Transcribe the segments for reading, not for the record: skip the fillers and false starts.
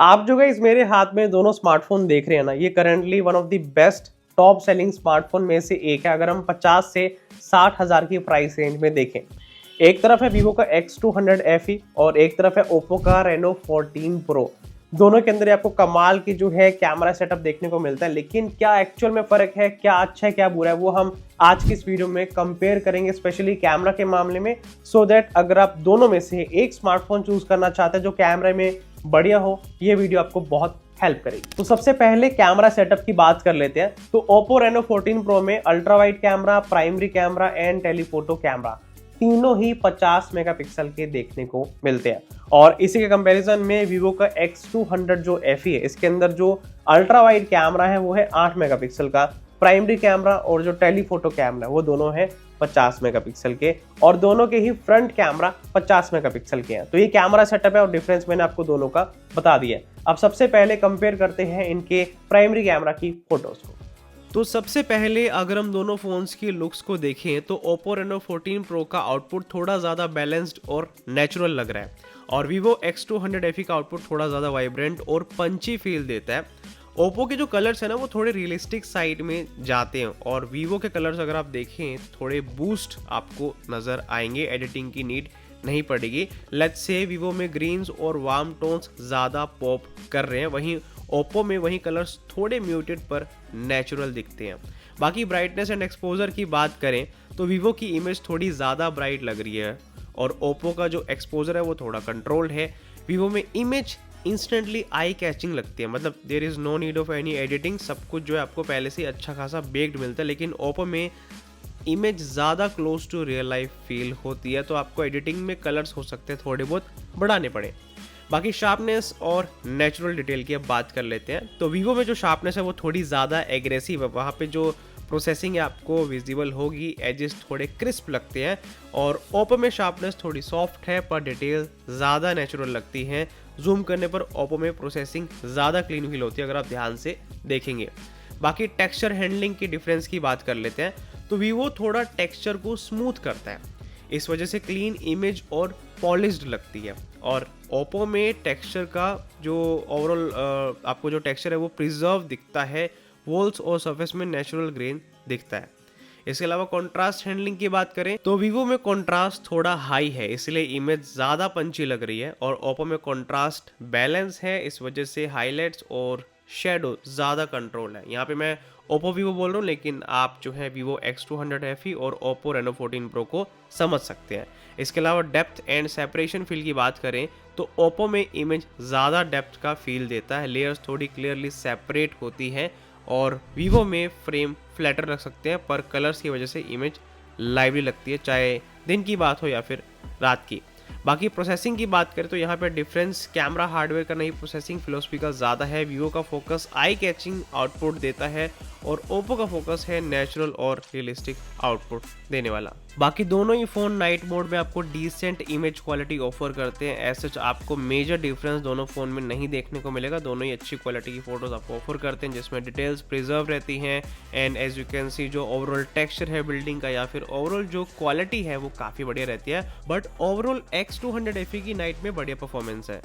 आप जो गाइस मेरे हाथ में दोनों स्मार्टफोन देख रहे हैं ना, ये currently one of the best top selling smartphone में से एक है। अगर हम 50 से 60 हज़ार की प्राइस रेंज में देखें, एक तरफ है वीवो का X200 FE और एक तरफ है ओप्पो का Reno 14 Pro। दोनों के अंदर आपको कमाल की जो है कैमरा सेटअप देखने को मिलता है, लेकिन क्या एक्चुअल में फर्क है, क्या अच्छा है क्या बुरा है, वो हम आज की इस वीडियो में कंपेयर करेंगे, स्पेशली कैमरा के मामले में। सो दैट अगर आप दोनों में से एक स्मार्टफोन चूज करना चाहते हैं जो कैमरे में बढ़िया हो, ये वीडियो आपको बहुत हेल्प करेगी। तो सबसे पहले कैमरा सेटअप की बात कर लेते हैं। तो ओप्पो Reno 14 Pro में ultra wide camera, primary camera and telephoto camera तीनों ही 50 मेगापिक्सल के देखने को मिलते हैं। और इसी के कंपैरिजन में वीवो का X200 जो FE है, इसके अंदर जो अल्ट्रा वाइड कैमरा है वो है 8 मेगापिक्सल का, प्राइमरी कैमरा और जो टेलीफोटो कैमरा है वो दोनों है 50 मेगापिक्सल के, और दोनों के ही फ्रंट कैमरा 50 मेगापिक्सल के हैं। तो ये कैमरा सेटअप है और डिफरेंस मैंने आपको दोनों का बता दिया है। अब सबसे पहले कंपेयर करते हैं इनके प्राइमरी कैमरा की फोटोज को। तो सबसे पहले अगर हम दोनों फोन्स की लुक्स को देखें तो ओप्पो Reno 14 Pro का आउटपुट थोड़ा ज़्यादा बैलेंस्ड और नेचुरल लग रहा है, और वीवो X200 FE का आउटपुट थोड़ा ज़्यादा वाइब्रेंट और पंची फील देता है। ओप्पो के जो कलर्स है ना, वो थोड़े रियलिस्टिक साइड में जाते हैं, और वीवो के कलर्स अगर आप देखें तो थोड़े बूस्ट आपको नज़र आएंगे, एडिटिंग की नीड नहीं पड़ेगी। लेट्स से वीवो में ग्रीन्स और वार्म टोन्स ज़्यादा पॉप कर रहे हैं, वहीं ओप्पो में वही कलर्स थोड़े म्यूटेड पर नेचुरल दिखते हैं। बाकी ब्राइटनेस एंड एक्सपोजर की बात करें तो वीवो की इमेज थोड़ी ज़्यादा ब्राइट लग रही है, और ओप्पो का जो एक्सपोजर है वो थोड़ा कंट्रोल्ड है। वीवो में इमेज इंस्टेंटली आई कैचिंग लगती है, मतलब there is no need of any editing, सब कुछ जो है आपको पहले से अच्छा खासा बेक्ड मिलता है। लेकिन ओप्पो में इमेज ज़्यादा close to real life feel होती है, तो आपको एडिटिंग में कलर्स हो सकते हैं थोड़े बहुत बढ़ाने पड़े। बाकी शार्पनेस और नेचुरल डिटेल की अब बात कर लेते हैं। तो वीवो में जो शार्पनेस है वो थोड़ी ज़्यादा एग्रेसिव है, वहाँ पे जो प्रोसेसिंग है आपको विजिबल होगी, एजेस थोड़े क्रिस्प लगते हैं। और ओप्पो में शार्पनेस थोड़ी सॉफ्ट है पर डिटेल ज़्यादा नेचुरल लगती है। जूम करने पर ओप्पो में प्रोसेसिंग ज़्यादा क्लीन फील होती है अगर आप ध्यान से देखेंगे। बाकी टेक्सचर हैंडलिंग की डिफरेंस की बात कर लेते हैं। तो वीवो थोड़ा टेक्सचर को स्मूथ करता है, इस वजह से क्लीन इमेज और पॉलिश्ड लगती है। और ओप्पो में टेक्सचर का जो ओवरऑल आपको जो टेक्सचर है वो प्रिजर्व दिखता है, वॉल्स और सरफेस में नेचुरल ग्रेन दिखता है। इसके अलावा कॉन्ट्रास्ट हैंडलिंग की बात करें तो वीवो में कॉन्ट्रास्ट थोड़ा हाई है, इसलिए इमेज ज़्यादा पंची लग रही है, और ओप्पो में कॉन्ट्रास्ट बैलेंस है, इस वजह से हाईलाइट्स और शेडो ज़्यादा कंट्रोल है। यहाँ पे मैं ओप्पो वीवो बोल रहा हूँ, लेकिन आप जो है वीवो X200 FE और ओप्पो Reno 14 Pro को समझ सकते हैं। इसके अलावा डेप्थ एंड सेपरेशन फील की बात करें तो ओप्पो में इमेज ज़्यादा डेप्थ का फील देता है, लेयर्स थोड़ी क्लियरली सेपरेट होती हैं, और वीवो में फ्रेम फ्लैटर रख सकते हैं पर कलर्स की वजह से इमेज लाइवली लगती है, चाहे दिन की बात हो या फिर रात की। बाकी प्रोसेसिंग की बात करें तो यहाँ पे डिफरेंस कैमरा हार्डवेयर का नहीं, प्रोसेसिंग फिलोसफी का ज़्यादा है। वीवो का फोकस आई कैचिंग आउटपुट देता है, और ओप्पो का फोकस है नेचुरल और रियलिस्टिक आउटपुट देने वाला। बाकी दोनों ही फ़ोन नाइट मोड में आपको डिसेंट इमेज क्वालिटी ऑफर करते हैं। ऐसे आपको मेजर डिफरेंस दोनों फ़ोन में नहीं देखने को मिलेगा, दोनों ही अच्छी क्वालिटी की फ़ोटोज़ आपको ऑफर करते हैं जिसमें डिटेल्स प्रिजर्व रहती हैं। And as you can see जो ओवरऑल टेक्सचर है बिल्डिंग का या फिर ओवरऑल जो क्वालिटी है वो काफ़ी बढ़िया रहती है। बट ओवरऑल X200 FE की नाइट में बढ़िया परफॉर्मेंस है।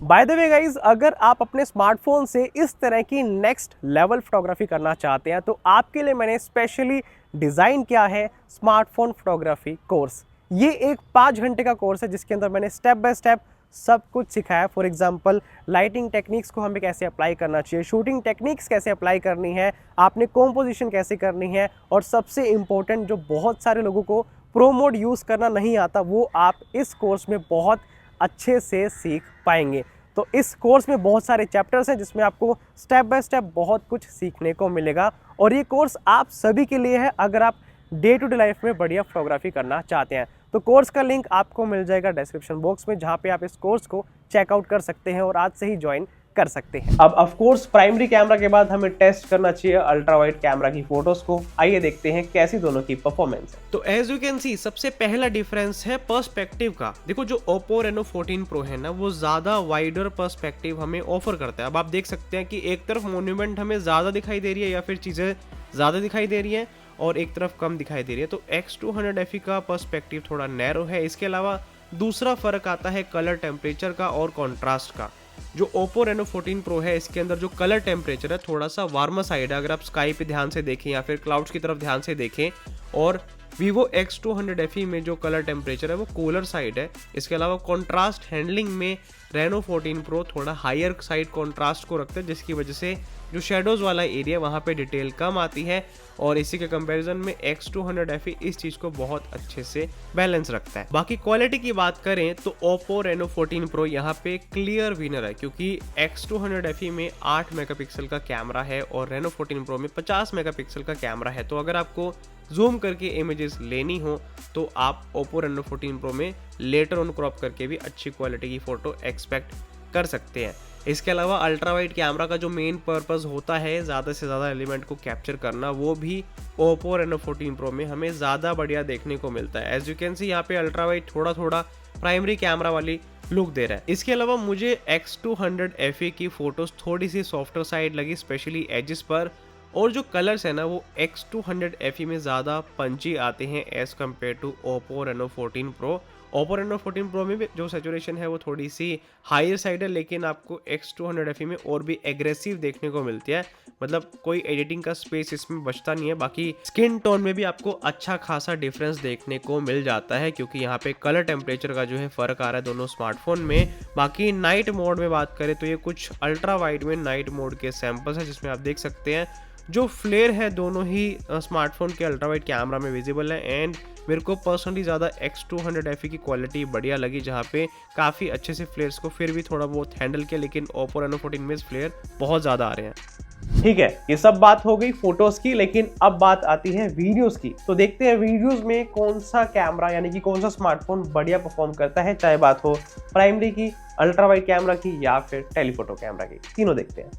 बाय द वे गाइज, अगर आप अपने स्मार्टफोन से इस तरह की नेक्स्ट लेवल फोटोग्राफी करना चाहते हैं तो आपके लिए मैंने स्पेशली डिज़ाइन किया है स्मार्टफोन फोटोग्राफी कोर्स। ये एक 5 घंटे का कोर्स है जिसके अंदर मैंने स्टेप बाय स्टेप सब कुछ सिखाया। फॉर एग्जांपल लाइटिंग टेक्निक्स को हमें कैसे अप्लाई करना चाहिए, शूटिंग टेक्निक्स कैसे अप्लाई करनी है, आपने कॉम्पोजिशन कैसे करनी है, और सबसे इम्पोर्टेंट जो बहुत सारे लोगों को प्रो मोड यूज़ करना नहीं आता, वो आप इस कोर्स में बहुत अच्छे से सीख पाएंगे। तो इस कोर्स में बहुत सारे चैप्टर्स हैं जिसमें आपको स्टेप बाय स्टेप बहुत कुछ सीखने को मिलेगा, और ये कोर्स आप सभी के लिए है अगर आप डे टू डे लाइफ में बढ़िया फोटोग्राफी करना चाहते हैं। तो कोर्स का लिंक आपको मिल जाएगा डिस्क्रिप्शन बॉक्स में, जहाँ पे आप इस कोर्स को चेकआउट कर सकते हैं और आज से ही ज्वाइन कर सकते हैं। अब ऑफ कोर्स प्राइमरी कैमरा के बाद हमें टेस्ट करना चाहिए अल्ट्रा वाइड कैमरा की फोटोज को। आइए देखते हैं कैसी दोनों की परफॉर्मेंस है। तो एज यू कैन सी सबसे पहला डिफरेंस है पर्सपेक्टिव का। देखो जो ओप्पो Reno 14 Pro है ना, वो ज्यादा वाइडर पर्सपेक्टिव हमें ऑफर करता है। अब आप देख सकते हैं कि एक तरफ मोन्यूमेंट हमें ज्यादा दिखाई दे रही है या फिर चीजें ज्यादा दिखाई दे रही है, और एक तरफ कम दिखाई दे रही है। तो X200 FE का पर्सपेक्टिव थोड़ा नैरो है। इसके अलावा दूसरा फर्क आता है कलर टेम्परेचर का और कॉन्ट्रास्ट का। जो Oppo Reno 14 Pro है इसके अंदर जो कलर टेम्परेचर है थोड़ा सा वार्मर साइड है, अगर आप स्काई पे ध्यान से देखें या फिर क्लाउड्स की तरफ ध्यान से देखें। और Vivo X200 FE में जो कलर टेम्परेचर है वो कूलर साइड है। इसके अलावा कॉन्ट्रास्ट हैंडलिंग में Reno 14 Pro थोड़ा हायर साइड कॉन्ट्रास्ट को रखता है, जिसकी वजह से जो शेडोज वाला एरिया वहाँ पे डिटेल कम आती है। और इसी के कंपैरिजन में X200 FE इस चीज़ को बहुत अच्छे से बैलेंस रखता है। बाकी क्वालिटी की बात करें तो Oppo Reno 14 Pro यहाँ पे क्लियर विनर है, क्योंकि X200 FE में 8 मेगापिक्सल का कैमरा है और Reno 14 Pro में 50 मेगापिक्सल का कैमरा है। तो अगर आपको जूम करके इमेजेस लेनी हो तो आप Oppo Reno 14 Pro में लेटर ऑन क्रॉप करके भी अच्छी क्वालिटी की फ़ोटो एक्सपेक्ट कर सकते हैं। इसके अलावा अल्ट्रा वाइड कैमरा का जो मेन पर्पस होता है ज़्यादा से ज़्यादा एलिमेंट को कैप्चर करना, वो भी Oppo Reno 14 Pro में हमें ज़्यादा बढ़िया देखने को मिलता है। एज यू कैन सी यहाँ पे अल्ट्रा वाइड थोड़ा थोड़ा प्राइमरी कैमरा वाली लुक दे रहा है। इसके अलावा मुझे X200 FE की फ़ोटोज़ थोड़ी सी सॉफ्टर साइड लगी, स्पेशली एजेस पर। और जो कलर्स है ना वो X200 FE में ज़्यादा पंची आते हैं as compared to Oppo Reno 14 Pro। Oppo Reno 14 Pro में भी जो सैचुरेशन है वो थोड़ी सी हायर साइड है, लेकिन आपको X200 FE में और भी एग्रेसिव देखने को मिलती है। मतलब कोई एडिटिंग का स्पेस इसमें बचता नहीं है। बाकी स्किन टोन में भी आपको अच्छा खासा डिफरेंस देखने को मिल जाता है, क्योंकि यहाँ पे कलर टेम्परेचर का जो है फ़र्क आ रहा है दोनों स्मार्टफोन में। बाकी नाइट मोड में बात करें तो ये कुछ अल्ट्रा वाइड में नाइट मोड के सैंपल्स हैं, जिसमें आप देख सकते हैं जो फ्लेयर है दोनों ही स्मार्टफोन के अल्ट्रा वाइड कैमरा में विजिबल है। एंड मेरे को पर्सनली ज़्यादा X200 FE की क्वालिटी बढ़िया लगी, जहाँ पे काफ़ी अच्छे से फ्लेयर्स को फिर भी थोड़ा बहुत हैंडल किया, लेकिन Oppo Reno 14 में फ्लेयर बहुत ज़्यादा आ रहे हैं। ठीक है, ये सब बात हो गई फोटोज की, लेकिन अब बात आती है वीडियोस की। तो देखते हैं वीडियोस में कौन सा कैमरा यानी कि कौन सा स्मार्टफोन बढ़िया परफॉर्म करता है, चाहे बात हो प्राइमरी की, अल्ट्रा वाइड कैमरा की या फिर टेलीफोटो कैमरा की। तीनों देखते हैं।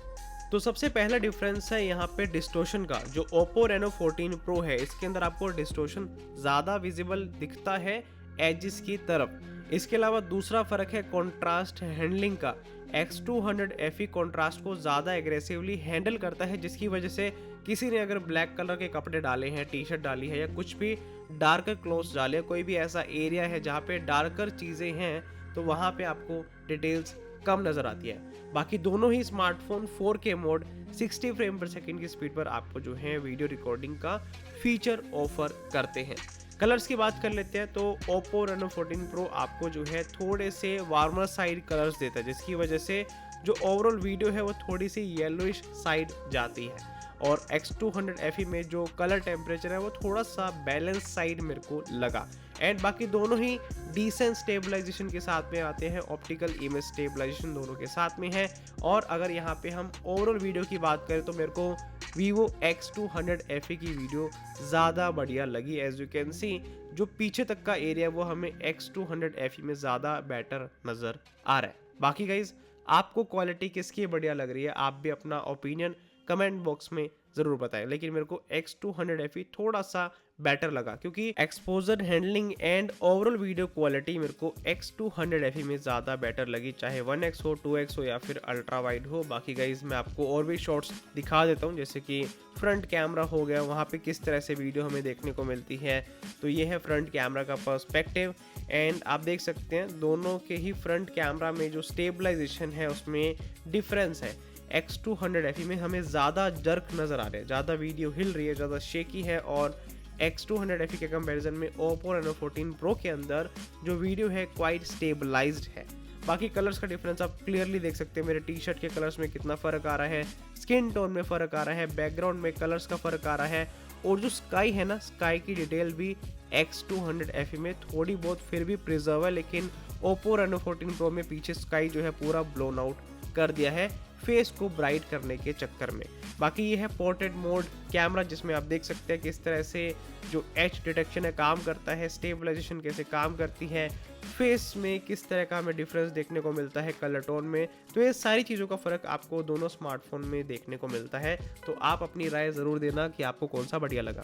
तो सबसे पहला डिफरेंस है यहाँ पे डिस्टोर्शन का। जो Oppo Reno 14 Pro है इसके अंदर आपको डिस्टोर्शन ज़्यादा विजिबल दिखता है एजिस की तरफ। इसके अलावा दूसरा फ़र्क है कॉन्ट्रास्ट हैंडलिंग का। X200 FE कॉन्ट्रास्ट को ज़्यादा एग्रेसिवली हैंडल करता है, जिसकी वजह से किसी ने अगर ब्लैक कलर के कपड़े डाले हैं, टी शर्ट डाली है या कुछ भी डार्कर क्लोथ्स डाले, कोई भी ऐसा एरिया है जहाँ पे डार्कर चीज़ें हैं, तो वहाँ पे आपको डिटेल्स कम नज़र आती है। बाकी दोनों ही स्मार्टफोन 4K मोड 60 फ्रेम पर सेकंड की स्पीड पर आपको जो है वीडियो रिकॉर्डिंग का फीचर ऑफर करते हैं। कलर्स की बात कर लेते हैं तो Oppo Reno 14 Pro आपको जो है थोड़े से वार्मर साइड कलर्स देता है, जिसकी वजह से जो ओवरऑल वीडियो है वो थोड़ी सी येलोइश साइड जाती है। और X200 FE में जो कलर टेम्परेचर है वो थोड़ा सा बैलेंस साइड मेरे को लगा। एंड बाकी दोनों ही डिसेंट स्टेबलाइजेशन के साथ में आते हैं, ऑप्टिकल इमेज स्टेबलाइजेशन दोनों के साथ में है। और अगर यहाँ पे हम ओवरऑल वीडियो की बात करें तो मेरे को Vivo X200 FE की वीडियो ज़्यादा बढ़िया लगी। एज यू कैन सी जो पीछे तक का एरिया वो हमें X200 FE में ज़्यादा बेटर नज़र आ रहा है। बाकी गाइज आपको क्वालिटी किसकी बढ़िया लग रही है, आप भी अपना ओपिनियन कमेंट बॉक्स में ज़रूर बताएं। लेकिन मेरे को X200 FE थोड़ा सा बेटर लगा, क्योंकि exposure handling and overall video quality मेरे को X200 FE में ज़्यादा बेटर लगी, चाहे 1x हो, 2x हो या फिर अल्ट्रा वाइड हो। बाकी गाइज मैं आपको और भी शॉट्स दिखा देता हूँ, जैसे कि फ्रंट कैमरा हो गया, वहाँ पे किस तरह से वीडियो हमें देखने को मिलती है। तो ये है फ्रंट कैमरा का पर्सपेक्टिव। एंड आप देख सकते हैं दोनों के ही फ्रंट कैमरा में जो स्टेबलाइजेशन है उसमें डिफरेंस है। X200 FE में हमें ज़्यादा जर्क नज़र आ रहे हैं, ज़्यादा वीडियो हिल रही है, ज़्यादा शेकी है। और X200 FE के कंपैरिजन में Oppo Reno 14 Pro के अंदर जो वीडियो है क्वाइट स्टेबलाइज्ड है। बाकी कलर्स का डिफरेंस आप क्लियरली देख सकते हैं, मेरे टी शर्ट के कलर्स में कितना फ़र्क आ रहा है, स्किन टोन में फ़र्क आ रहा है, बैकग्राउंड में कलर्स का फ़र्क आ रहा है। और जो स्काई है ना, स्काई की डिटेल भी X200 FE में थोड़ी बहुत फिर भी प्रिजर्व है, लेकिन Oppo Reno 14 Pro में पीछे स्काई जो है पूरा ब्लोन आउट कर दिया है फेस को ब्राइट करने के चक्कर में। बाकी ये है पोर्ट्रेट मोड कैमरा, जिसमें आप देख सकते हैं किस तरह से जो एज डिटेक्शन है काम करता है, स्टेबलाइजेशन कैसे काम करती है, फेस में किस तरह का हमें डिफरेंस देखने को मिलता है कलर टोन में। तो ये सारी चीज़ों का फ़र्क आपको दोनों स्मार्टफोन में देखने को मिलता है। तो आप अपनी राय ज़रूर देना कि आपको कौन सा बढ़िया लगा।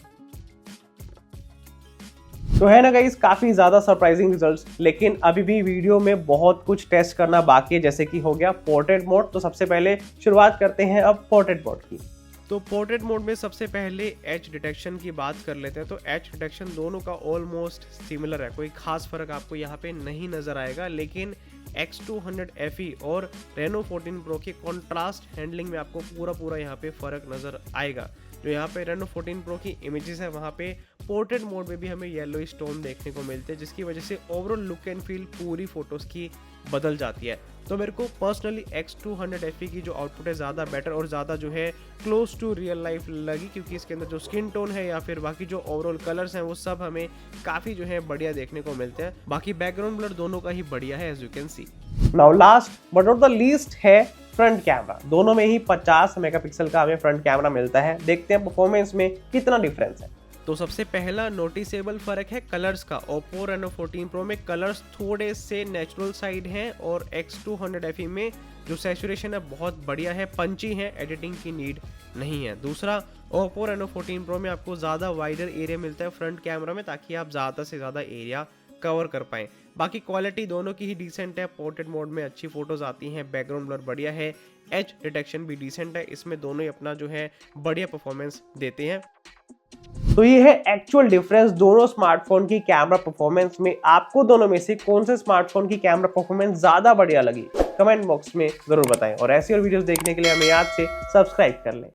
तो है ना गाइस, काफी ज्यादा सरप्राइजिंग रिजल्ट्स, लेकिन अभी भी वीडियो में बहुत कुछ टेस्ट करना बाकी है, जैसे कि हो गया पोर्ट्रेट मोड। तो सबसे पहले शुरुआत करते हैं अब पोर्ट्रेट मोड की। तो पोर्ट्रेट मोड में सबसे पहले एज डिटेक्शन की बात कर लेते हैं। तो एज डिटेक्शन दोनों का ऑलमोस्ट सिमिलर है, कोई खास फर्क आपको यहाँ पे नहीं नजर आएगा। लेकिन X200 FE और Reno 14 Pro के कॉन्ट्रास्ट हैंडलिंग में आपको पूरा यहाँ पे फ़र्क नज़र आएगा। जो यहाँ पे Reno 14 Pro की इमेजेस है वहाँ पे पोर्ट्रेट मोड में भी हमें येलो स्टोन देखने को मिलते हैं, जिसकी वजह से ओवरऑल लुक एंड फील पूरी फोटोज़ की बदल जाती है। तो मेरे को पर्सनली X200 FE की जो आउटपुट है ज़्यादा बेटर और ज़्यादा जो है क्लोज टू रियल लाइफ लगी, क्योंकि इसके अंदर जो स्किन टोन है या फिर बाकी जो ओवरऑल कलर्स हैं वो सब हमें काफ़ी जो है बढ़िया देखने को मिलते हैं। बाकी बैकग्राउंड ब्लर दोनों का ही बढ़िया है as you can see. Now last but not the least है फ्रंट कैमरा। दोनों में ही 50 मेगापिक्सल का हमें फ्रंट कैमरा मिलता है। देखते हैं परफॉर्मेंस में कितना डिफरेंस है। तो सबसे पहला नोटिसेबल फर्क है कलर्स का। Oppo Reno 14 Pro में कलर्स थोड़े से नेचुरल साइड हैं और X200 FE में जो सैचुरेशन है बहुत बढ़िया है, पंची है, एडिटिंग की नीड नहीं है। दूसरा, Oppo Reno 14 Pro में आपको ज़्यादा वाइडर एरिया मिलता है फ्रंट कैमरा में, ताकि आप ज़्यादा से ज़्यादा एरिया कवर कर पाएँ। बाकी क्वालिटी दोनों की ही डिसेंट है। पोर्ट्रेट मोड में अच्छी फोटोज आती हैं, बैकग्राउंड ब्लर बढ़िया है, एज डिटेक्शन भी डिसेंट है। इसमें दोनों ही अपना जो है बढ़िया परफॉर्मेंस देते हैं। तो ये है एक्चुअल डिफरेंस दोनों स्मार्टफोन की कैमरा परफॉर्मेंस में। आपको दोनों में से कौन से स्मार्टफोन की कैमरा परफॉर्मेंस ज्यादा बढ़िया लगी, कमेंट बॉक्स में जरूर बताएं। और ऐसी और वीडियोस देखने के लिए हमें याद से सब्सक्राइब कर लें।